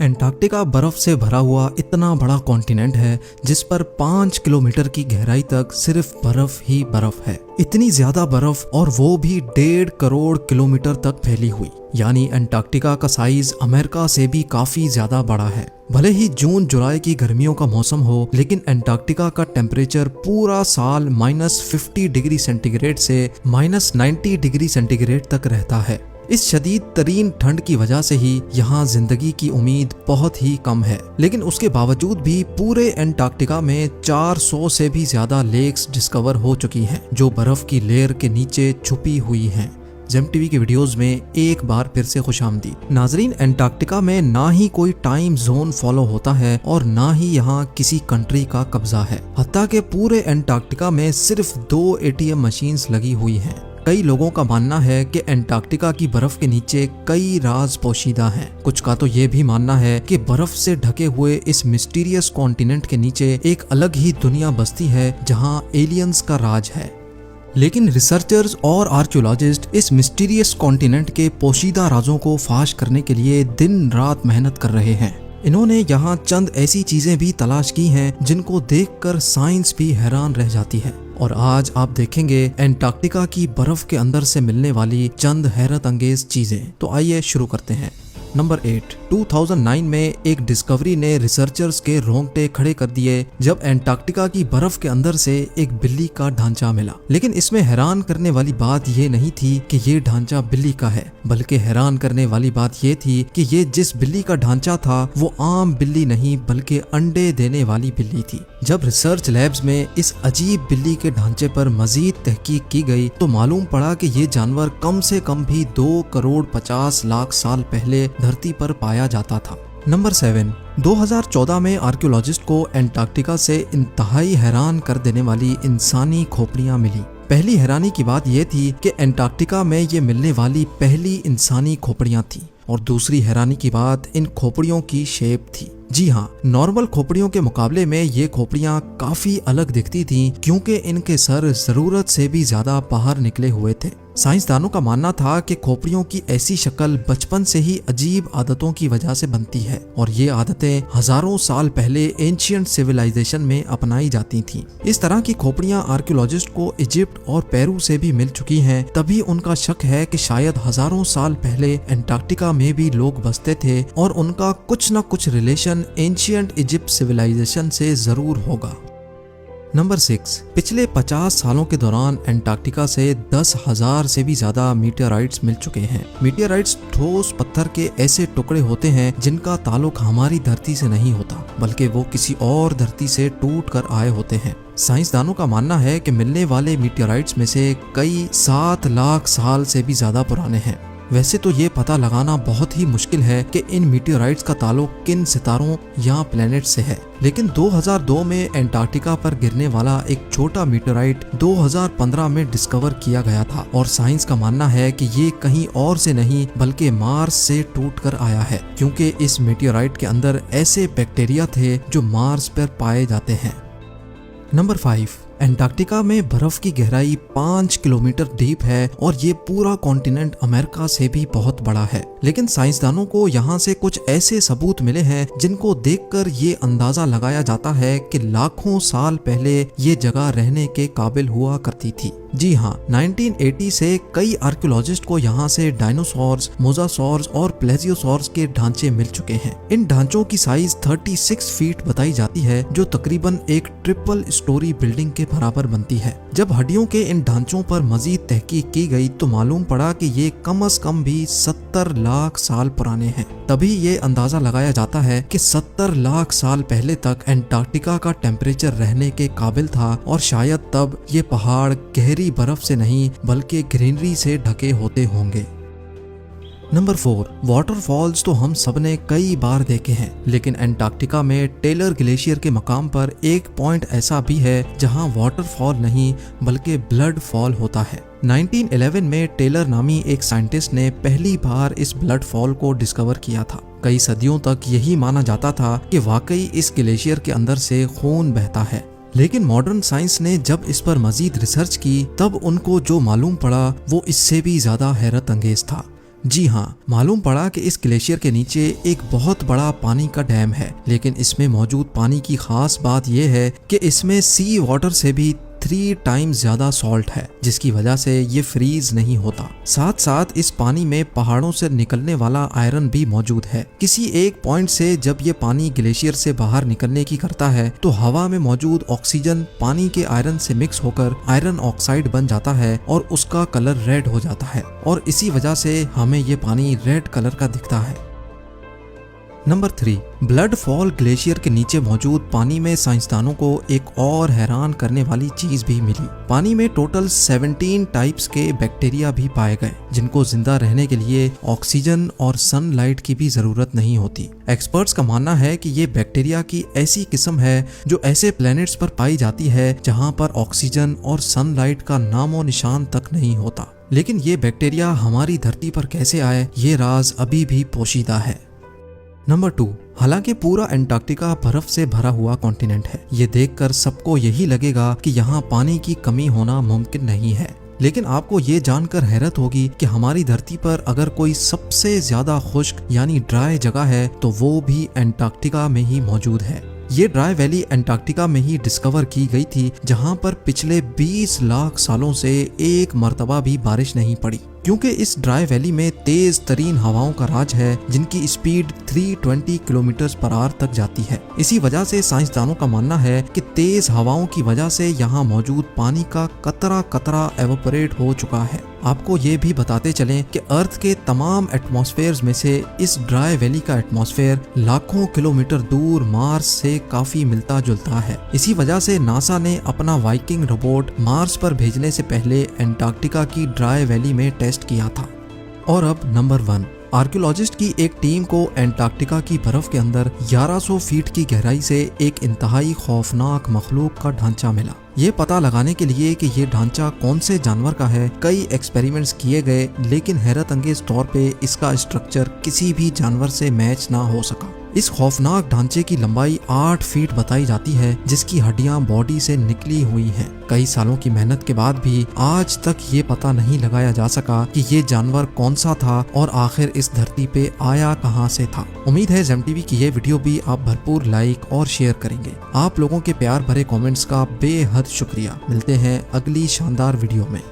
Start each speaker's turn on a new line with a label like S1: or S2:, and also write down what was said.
S1: Antarctica बर्फ से भरा हुआ इतना बड़ा कॉन्टिनेंट है जिस पर 5 किलोमीटर की गहराई तक सिर्फ बर्फ ही बर्फ है। इतनी ज्यादा बर्फ, और वो भी 1.5 करोड़ किलोमीटर तक फैली हुई। यानी एंटार्क्टिका का साइज अमेरिका से भी काफी ज्यादा बड़ा है। भले ही जून जुलाई की गर्मियों का मौसम हो, लेकिन एंटार्क्टिका का टेम्परेचर पूरा साल -50 डिग्री सेंटीग्रेड से -90 डिग्री सेंटीग्रेड तक रहता है। इस शदीद तरीन ठंड की वजह से ही यहाँ जिंदगी की उम्मीद बहुत ही कम है। लेकिन उसके बावजूद भी पूरे एंटार्क्टिका में 400 से भी ज्यादा लेक्स डिस्कवर हो चुकी हैं, जो बर्फ की लेयर के नीचे छुपी हुई हैं। जेम टीवी के वीडियोस में एक बार फिर से खुशामदीद। नाजरीन, एंटार्क्टिका में ना ही कोई टाइम जोन फॉलो होता है और ना ही यहाँ किसी कंट्री का कब्जा है। हत्ता के पूरे एंटार्क्टिका में सिर्फ 2 ATM मशीन्स लगी हुई हैं। कई लोगों का मानना है कि एंटार्क्टिका की बर्फ के नीचे कई राज पोशीदा हैं। कुछ का तो ये भी मानना है कि बर्फ से ढके हुए इस मिस्टीरियस कॉन्टिनेंट के नीचे एक अलग ही दुनिया बसती है जहाँ एलियंस का राज है। लेकिन रिसर्चर्स और आर्कियोलॉजिस्ट इस मिस्टीरियस कॉन्टिनेंट के पोशीदा राजों को फाश करने के लिए दिन रात मेहनत कर रहे हैं। इन्होंने यहाँ चंद ऐसी चीजें भी तलाश की हैं जिनको देखकर साइंस भी हैरान रह जाती है। और आज आप देखेंगे एंटार्क्टिका की बर्फ के अंदर से मिलने वाली चंद हैरत अंगेज चीजें। तो आइए शुरू करते हैं। नंबर 8। 2009 में एक डिस्कवरी ने रिसर्चर्स के रोंगटे खड़े कर दिए जब एंटार्क्टिका की बर्फ के अंदर से एक बिल्ली का ढांचा मिला। लेकिन इसमें हैरान करने वाली बात ये नहीं थी कि ये ढांचा बिल्ली का है, बल्कि हैरान करने वाली बात ये थी कि ये जिस बिल्ली का ढांचा था वो आम बिल्ली नहीं बल्कि अंडे देने वाली बिल्ली थी। जब रिसर्च लैब्स में इस अजीब बिल्ली के ढांचे पर मजीद तहकीक की गई तो मालूम पड़ा कि ये जानवर कम से कम भी 2 करोड़ 50 लाख साल पहले धरती पर पाया जाता था। नंबर 7। 2014 में आर्कियोलॉजिस्ट को एंटार्क्टिका से इंतहाई हैरान कर देने वाली इंसानी खोपड़ियां मिली। पहली हैरानी की बात यह थी कि एंटार्क्टिका में ये मिलने वाली पहली इंसानी खोपड़ियां थी, और दूसरी हैरानी की बात इन खोपड़ियों की शेप थी। जी हाँ, नॉर्मल खोपड़ियों के मुकाबले में ये खोपड़ियां काफी अलग दिखती थीं क्योंकि इनके सर जरूरत से भी ज्यादा बाहर निकले हुए थे। साइंसदानों का मानना था कि खोपड़ियों की ऐसी शक्ल बचपन से ही अजीब आदतों की वजह से बनती है, और ये आदतें हजारों साल पहले एंशिएंट सिविलाइजेशन में अपनाई जाती थीं। इस तरह की खोपड़ियां आर्कियोलॉजिस्ट को इजिप्ट और पेरू से भी मिल चुकी हैं। तभी उनका शक है कि शायद हजारों साल पहले एंटार्क्टिका में भी लोग बसते थे और उनका कुछ न कुछ रिलेशन एंशिएंट इजिप्ट सिविलाइजेशन से जरूर होगा। नंबर 6। पिछले 50 सालों के दौरान एंटार्क्टिका से 10,000 से भी ज्यादा मीटियोराइट्स मिल चुके हैं। मीटियोराइट्स ठोस पत्थर के ऐसे टुकड़े होते हैं जिनका ताल्लुक हमारी धरती से नहीं होता, बल्कि वो किसी और धरती से टूट कर आए होते हैं। साइंसदानों का मानना है कि मिलने वाले मीटियोराइट्स में से कई 7 लाख साल से भी ज्यादा पुराने हैं। वैसे तो ये पता लगाना बहुत ही मुश्किल है कि इन मीटियोराइट्स का ताल्लुक किन सितारों या प्लेनेट से है, लेकिन 2002 में एंटार्क्टिका पर गिरने वाला एक छोटा मीटियोराइट 2015 में डिस्कवर किया गया था, और साइंस का मानना है कि ये कहीं और से नहीं बल्कि मार्स से टूटकर आया है, क्योंकि इस मीटियोराइट के अंदर ऐसे बैक्टीरिया थे जो मार्स पर पाए जाते हैं। नंबर 5। एंटार्क्टिका में बर्फ की गहराई 5 किलोमीटर डीप है, और ये पूरा कॉन्टिनेंट अमेरिका से भी बहुत बड़ा है। लेकिन साइंसदानों को यहाँ से कुछ ऐसे सबूत मिले हैं जिनको देखकर ये अंदाजा लगाया जाता है कि लाखों साल पहले ये जगह रहने के काबिल हुआ करती थी। जी हाँ, 1980 से कई आर्कियोलॉजिस्ट को यहाँ से डायनासोर्स, मोजासोर्स और प्लेजियोसोर्स के ढांचे मिल चुके हैं। इन ढांचों की साइज 36 फीट बताई जाती है, जो तकरीबन एक ट्रिपल स्टोरी बिल्डिंग के बराबर बनती है। जब हड्डियों के इन ढांचों पर मजीद तहकीक की गई तो मालूम पड़ा कि ये कम से कम भी 70 लाख साल पुराने हैं। तभी ये अंदाजा लगाया जाता है कि 70 लाख साल पहले तक एंटार्क्टिका का टेम्परेचर रहने के काबिल था, और शायद तब ये पहाड़ गहरी बर्फ से नहीं बल्कि ग्रीनरी से ढके होते होंगे। नंबर 4। वाटरफॉल्स तो हम सबने कई बार देखे हैं, लेकिन एंटार्क्टिका में टेलर ग्लेशियर के मकाम पर एक पॉइंट ऐसा भी है जहां वाटरफॉल नहीं बल्कि ब्लड फॉल होता है। 1911 में टेलर नामी एक साइंटिस्ट ने पहली बार इस ब्लड फॉल को डिस्कवर किया था। कई सदियों तक यही माना जाता था कि वाकई इस ग्लेशियर के अंदर से खून बहता है, लेकिन मॉडर्न साइंस ने जब इस पर मजीद रिसर्च की तब उनको जो मालूम पड़ा वो इससे भी ज्यादा हैरत अंगेज था। जी हाँ, मालूम पड़ा कि इस ग्लेशियर के नीचे एक बहुत बड़ा पानी का डैम है, लेकिन इसमें मौजूद पानी की खास बात यह है कि इसमें सी वाटर से भी 3 टाइम्स ज्यादा सॉल्ट है, जिसकी वजह से ये फ्रीज नहीं होता। साथ साथ इस पानी में पहाड़ों से निकलने वाला आयरन भी मौजूद है। किसी एक पॉइंट से जब ये पानी ग्लेशियर से बाहर निकलने की करता है तो हवा में मौजूद ऑक्सीजन पानी के आयरन से मिक्स होकर आयरन ऑक्साइड बन जाता है और उसका कलर रेड हो जाता है, और इसी वजह से हमें ये पानी रेड कलर का दिखता है। नंबर 3, ब्लड फॉल ग्लेशियर के नीचे मौजूद पानी में साइंसदानों को एक और हैरान करने वाली चीज भी मिली। पानी में टोटल 17 टाइप्स के बैक्टीरिया भी पाए गए, जिनको जिंदा रहने के लिए ऑक्सीजन और सनलाइट की भी जरूरत नहीं होती। एक्सपर्ट्स का मानना है कि ये बैक्टीरिया की ऐसी किस्म है जो ऐसे प्लैनेट्स पर पाई जाती है जहाँ पर ऑक्सीजन और सनलाइट का नामो निशान तक नहीं होता। लेकिन ये बैक्टीरिया हमारी धरती पर कैसे आए, ये राज अभी भी पोशीदा है। नंबर 2, हालांकि पूरा एंटार्क्टिका बर्फ से भरा हुआ कॉन्टिनेंट है, ये देखकर सबको यही लगेगा कि यहाँ पानी की कमी होना मुमकिन नहीं है। लेकिन आपको ये जानकर हैरत होगी कि हमारी धरती पर अगर कोई सबसे ज्यादा खुश्क यानी ड्राई जगह है तो वो भी एंटार्क्टिका में ही मौजूद है। ये ड्राई वैली एंटार्क्टिका में ही डिस्कवर की गई थी, जहाँ पर पिछले 20 लाख सालों से एक मर्तबा भी बारिश नहीं पड़ी, क्योंकि इस ड्राई वैली में तेज तरीन हवाओं का राज है, जिनकी स्पीड 320 किलोमीटर पर आवर तक जाती है। इसी वजह से साइंसदानों का मानना है कि तेज हवाओं की वजह से यहाँ मौजूद पानी का कतरा कतरा एवोपरेट हो चुका है। आपको ये भी बताते चलें कि अर्थ के तमाम एटमॉस्फेयर्स में से इस ड्राई वैली का एटमॉस्फेयर लाखों किलोमीटर दूर मार्स से काफी मिलता जुलता है। इसी वजह से नासा ने अपना वाइकिंग रोबोट मार्स पर भेजने से पहले एंटार्क्टिका की ड्राई वैली में टेस्ट किया था। और अब नंबर 1, आर्कियोलॉजिस्ट की एक टीम को एंटार्क्टिका की बर्फ के अंदर 1100 फीट की गहराई से एक इंतहाई खौफनाक मखलूक का ढांचा मिला। ये पता लगाने के लिए कि ये ढांचा कौन से जानवर का है, कई एक्सपेरिमेंट्स किए गए, लेकिन हैरत अंगेज तौर पे इसका स्ट्रक्चर किसी भी जानवर से मैच ना हो सका। इस खौफनाक ढांचे की लंबाई 8 फीट बताई जाती है, जिसकी हड्डियां बॉडी से निकली हुई हैं। कई सालों की मेहनत के बाद भी आज तक ये पता नहीं लगाया जा सका कि ये जानवर कौन सा था और आखिर इस धरती पे आया कहां से था। उम्मीद है जेम टीवी की ये वीडियो भी आप भरपूर लाइक और शेयर करेंगे। आप लोगों के प्यार भरे कमेंट्स का बेहद शुक्रिया। मिलते हैं अगली शानदार वीडियो में।